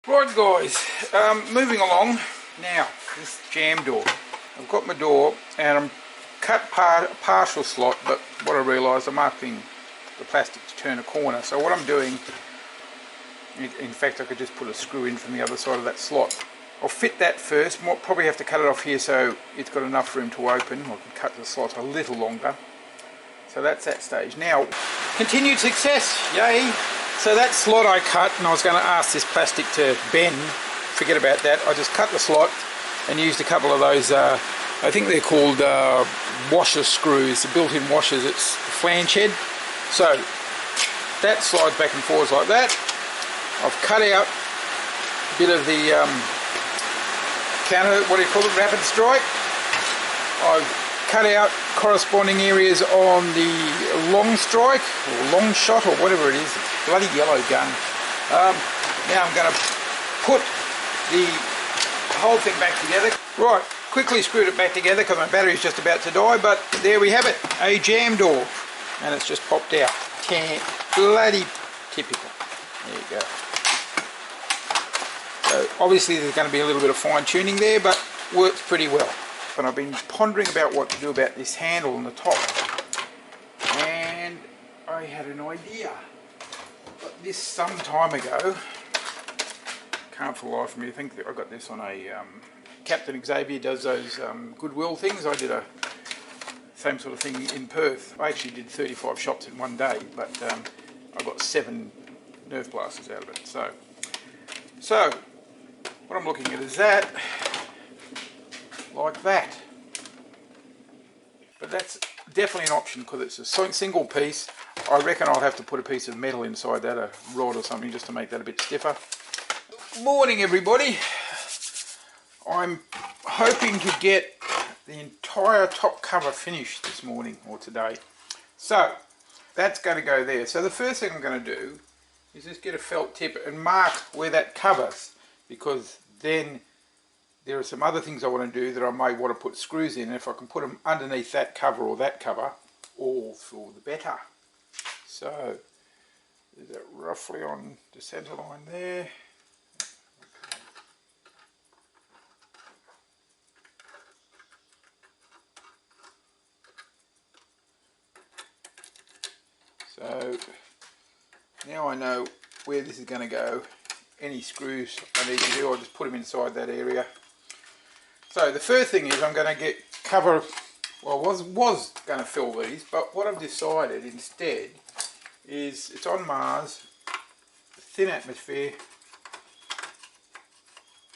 Right guys, moving along. Now, this jam door. I've got my door and I'm cut partial slot, but what I realised, I'm marking the plastic to turn a corner. So what I'm doing, in fact I could just put a screw in from the other side of that slot. I'll fit that first, probably have to cut it off here so it's got enough room to open. I can cut the slot a little longer. So that's that stage. Now, continued success, yay! So that slot I cut, and I was going to ask this plastic to bend, forget about that. I just cut the slot and used a couple of those, I think they're called washer screws, the built-in washers. It's flange head. So that slides back and forwards like that. I've cut out a bit of the counter, what do you call it, rapid strike. I've cut out corresponding areas on the long strike or long shot or whatever it is. It's a bloody yellow gun. Now I'm going to put the whole thing back together. Right, quickly screwed it back together because my battery's just about to die, but there we have it, a jam door, and it's just popped out. Bloody typical. There you go. So obviously there's going to be a little bit of fine tuning there, but works pretty well. And I've been pondering about what to do about this handle on the top, and I had an idea. Got this some time ago, can't for the life of me think that I got this on a Captain Xavier does those Goodwill things. I did a same sort of thing in Perth. I actually did 35 shops in one day, but I got 7 nerve blasters out of it. So what I'm looking at is that, like that. But that's definitely an option because it's a single piece. I reckon I'll have to put a piece of metal inside that, a rod or something, just to make that a bit stiffer. Morning everybody. I'm hoping to get the entire top cover finished this morning or today. So that's going to go there. So the first thing I'm going to do is just get a felt tip and mark where that covers, because then there are some other things I want to do that I may want to put screws in, and if I can put them underneath that cover or that cover, all for the better. So, is that roughly on the centre line there? So, now I know where this is going to go. Any screws I need to do, I'll just put them inside that area. So the first thing is I'm going to get cover, well I was going to fill these, but what I've decided instead is it's on Mars, thin atmosphere,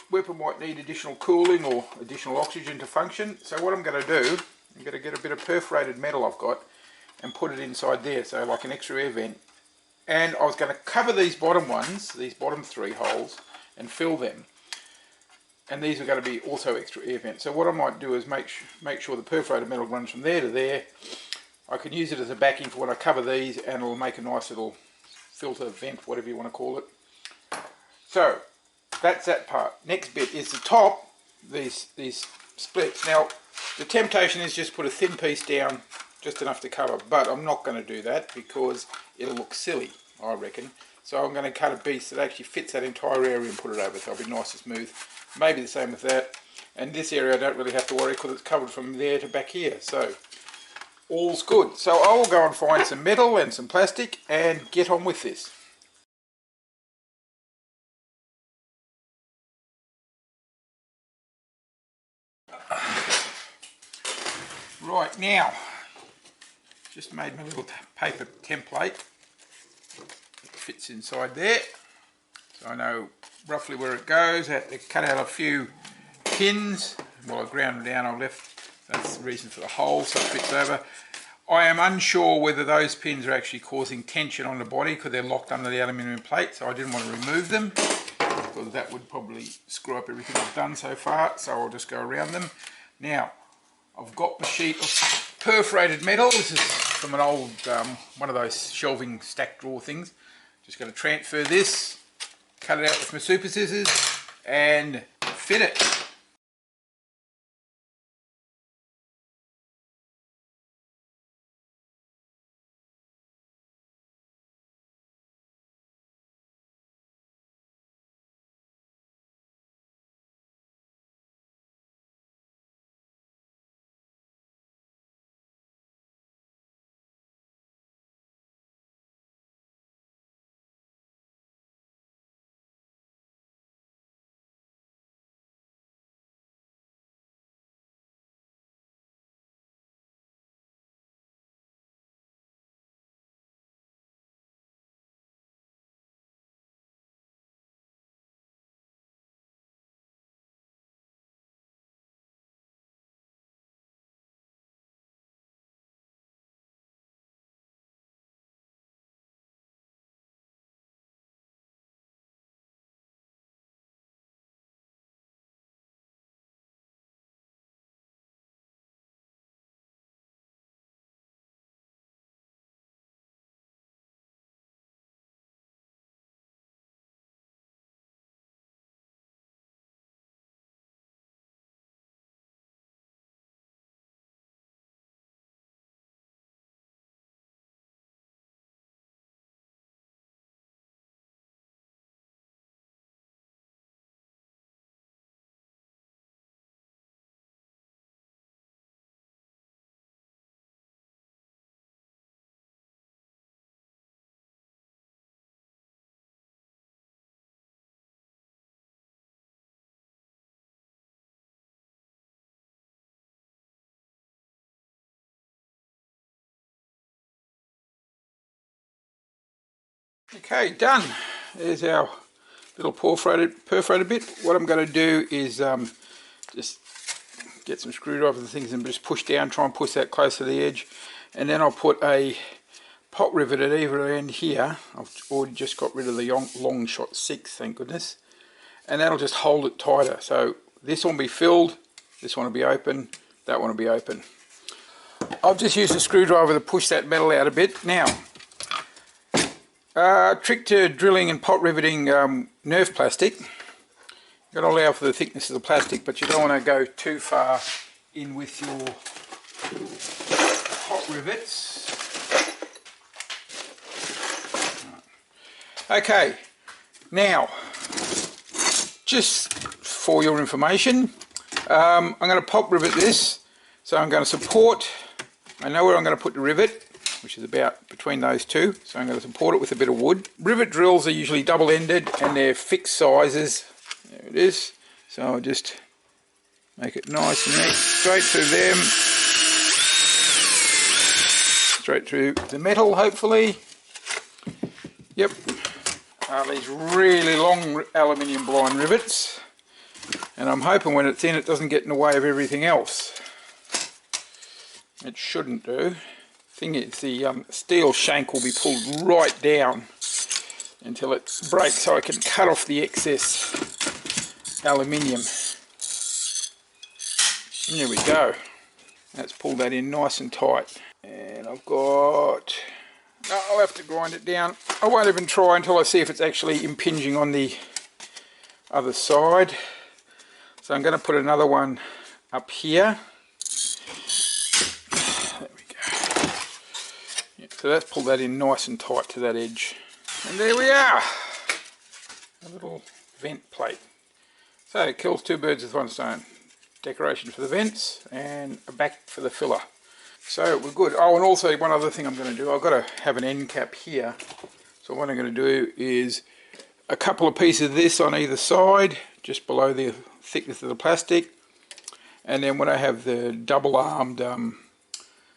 weapon might need additional cooling or additional oxygen to function. So what I'm going to do, I'm going to get a bit of perforated metal I've got and put it inside there, so like an extra air vent. And I was going to cover these bottom ones, these bottom 3 holes, and fill them. And these are going to be also extra air vents. So what I might do is make sure the perforated metal runs from there to there. I can use it as a backing for when I cover these, and it'll make a nice little filter vent, whatever you want to call it. So that's that part. Next bit is the top, these splits. Now the temptation is just put a thin piece down, just enough to cover, but I'm not going to do that because it'll look silly, I reckon. So I'm going to cut a piece that actually fits that entire area and put it over, so it'll be nice and smooth. Maybe the same with that. And this area I don't really have to worry because it's covered from there to back here, so all's good. So I will go and find some metal and some plastic and get on with this. Right, now just made my little paper template. It fits inside there, so I know roughly where it goes. I had to cut out a few pins. Well, I ground them down, I left, that's the reason for the hole, so it fits over. I am unsure whether those pins are actually causing tension on the body because they're locked under the aluminium plate, so I didn't want to remove them because that would probably screw up everything I've done so far, so I'll just go around them. Now, I've got the sheet of perforated metal. This is from an old, one of those shelving stack drawer things. Just going to transfer this, cut it out with my super scissors and fit it. Okay, done. There's our little perforated bit. What I'm going to do is just get some screwdrivers and things and just push down, try and push that close to the edge. And then I'll put a pot rivet at either end here. I've already just got rid of the long shot 6, thank goodness. And that'll just hold it tighter. So this one will be filled, this one will be open, that one will be open. I've just used a screwdriver to push that metal out a bit. Now, trick to drilling and pot riveting Nerf plastic. You've got to allow for the thickness of the plastic, but you don't want to go too far in with your pot rivets. Okay, now, just for your information, I'm going to pot rivet this. So I'm going to support, I know where I'm going to put the rivet, which is about between those two. So I'm going to support it with a bit of wood. Rivet drills are usually double-ended and they're fixed sizes. There it is. So I'll just make it nice and neat, straight through them. Straight through the metal, hopefully. Yep. These really long aluminium blind rivets. And I'm hoping when it's in it doesn't get in the way of everything else. It shouldn't do. Thing is, the steel shank will be pulled right down until it breaks so I can cut off the excess aluminium. And there we go. Let's pull that in nice and tight. And I've got... No, I'll have to grind it down. I won't even try until I see if it's actually impinging on the other side. So I'm going to put another one up here. There we go. Yeah, so let's pull that in nice and tight to that edge. And there we are. A little vent plate. So it kills two birds with one stone. Decoration for the vents and a back for the filler. So we're good. Oh, and also one other thing I'm going to do, I've got to have an end cap here. So what I'm going to do is a couple of pieces of this on either side, just below the thickness of the plastic. And then when I have the double-armed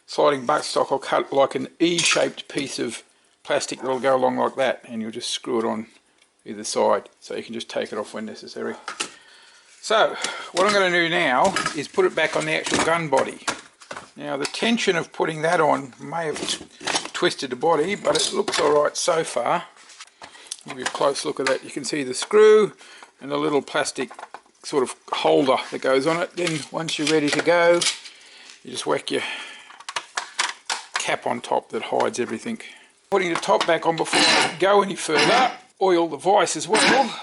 sliding buttstock, I'll cut like an E-shaped piece of plastic that'll go along like that, and you'll just screw it on either side, so you can just take it off when necessary. So what I'm going to do now is put it back on the actual gun body. Now the tension of putting that on may have twisted the body, but it looks alright so far. Give you a close look at that. You can see the screw and the little plastic sort of holder that goes on it. Then once you're ready to go, you just whack your cap on top that hides everything. Putting the top back on before I go any further, oil the vise as well,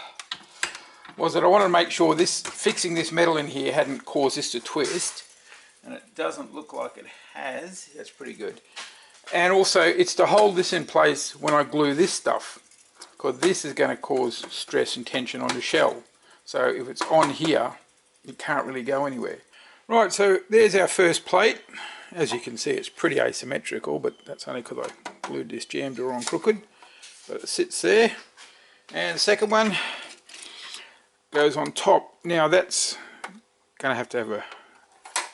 was that I wanted to make sure fixing this metal in here hadn't caused this to twist. And it doesn't look like it has. That's pretty good. And also it's to hold this in place when I glue this stuff, because this is going to cause stress and tension on the shell. So if it's on here, it can't really go anywhere. Right, so there's our first plate. As you can see, it's pretty asymmetrical, but that's only because I glued this jam door on crooked. But it sits there. And the second one goes on top. Now that's going to have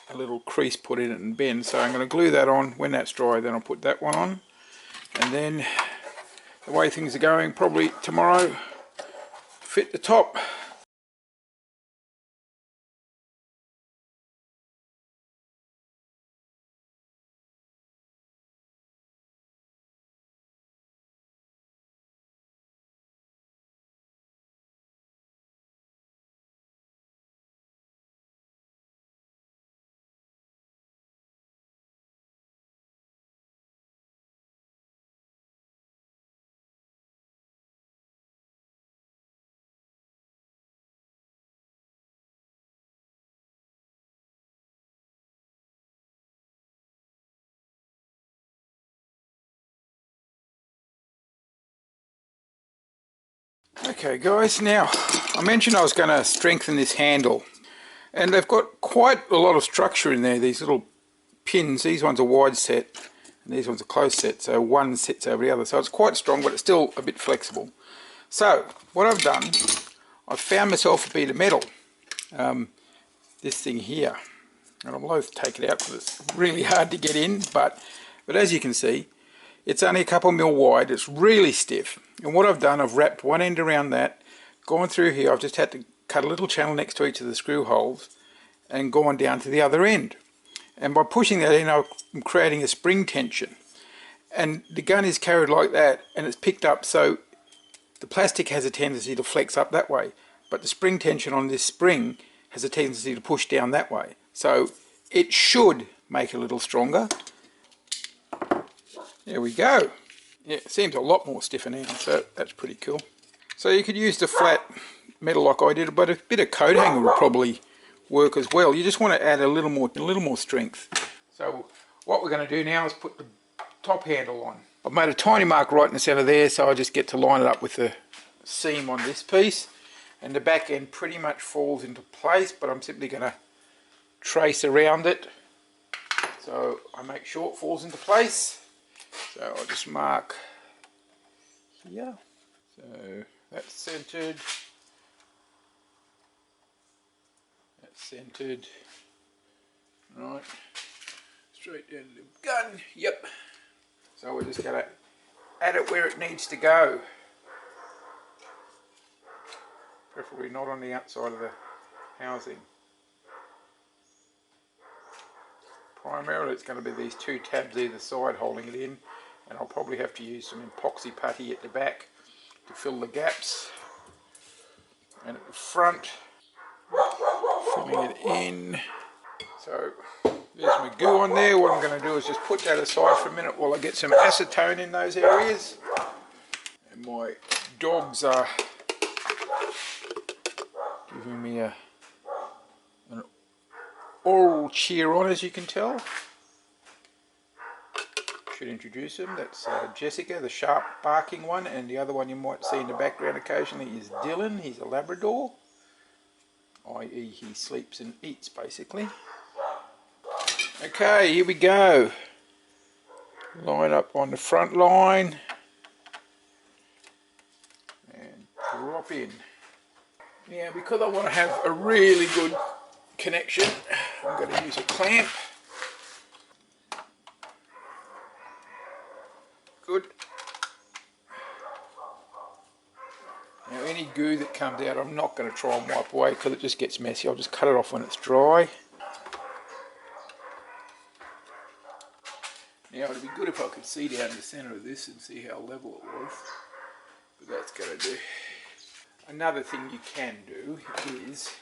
a little crease put in it and bend, so I'm going to glue that on. When that's dry, then I'll put that one on. And then the way things are going, probably tomorrow, fit the top. Okay guys, now I mentioned I was going to strengthen this handle, and they've got quite a lot of structure in there. These little pins, these ones are wide set and these ones are close set, so one sits over the other, so it's quite strong but it's still a bit flexible. So what I've done, I've found myself a piece of metal, this thing here, and I'm loath to take it out because it's really hard to get in, but as you can see, it's only a couple mil wide, it's really stiff. And what I've done, I've wrapped one end around that, gone through here, I've just had to cut a little channel next to each of the screw holes and gone down to the other end. And by pushing that in, I'm creating a spring tension. And the gun is carried like that, and it's picked up, so the plastic has a tendency to flex up that way, but the spring tension on this spring has a tendency to push down that way. So it should make it a little stronger. There we go. Yeah, it seems a lot more stiffer now, so that's pretty cool. So you could use the flat metal like I did, but a bit of coat hanger would probably work as well. You just want to add a little more strength. So what we're going to do now is put the top handle on. I've made a tiny mark right in the centre there, so I just get to line it up with the seam on this piece, and the back end pretty much falls into place, but I'm simply going to trace around it so I make sure it falls into place. So I'll just mark here, so that's centred, right, straight down to the gun, yep. So we're just going to add it where it needs to go, preferably not on the outside of the housing. Primarily it's going to be these two tabs either side holding it in, and I'll probably have to use some epoxy putty at the back to fill the gaps. And at the front, filling it in. So there's my goo on there. What I'm going to do is just put that aside for a minute while I get some acetone in those areas. And my dogs are giving me an oral cheer on, as you can tell. Should introduce him. That's Jessica, the sharp barking one, and the other one you might see in the background occasionally is Dylan. He's a Labrador, i.e. he sleeps and eats basically. Okay, here we go. Line up on the front line and drop in. Now, because I want to have a really good connection, I'm going to use a clamp. Good. Now, any goo that comes out, I'm not going to try and wipe away because it just gets messy. I'll just cut it off when it's dry. Now, it'd be good if I could see down the centre of this and see how level it was, but that's going to do. Another thing you can do is,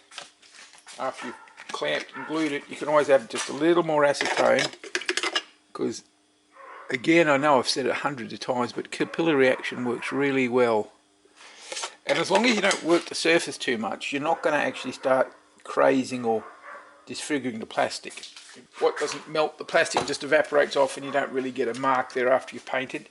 after you've clamped and glued it, you can always add just a little more acetone, because again, I know I've said it hundreds of times, but capillary action works really well. And as long as you don't work the surface too much, you're not going to actually start crazing or disfiguring the plastic. What doesn't melt, the plastic just evaporates off and you don't really get a mark there after you've painted.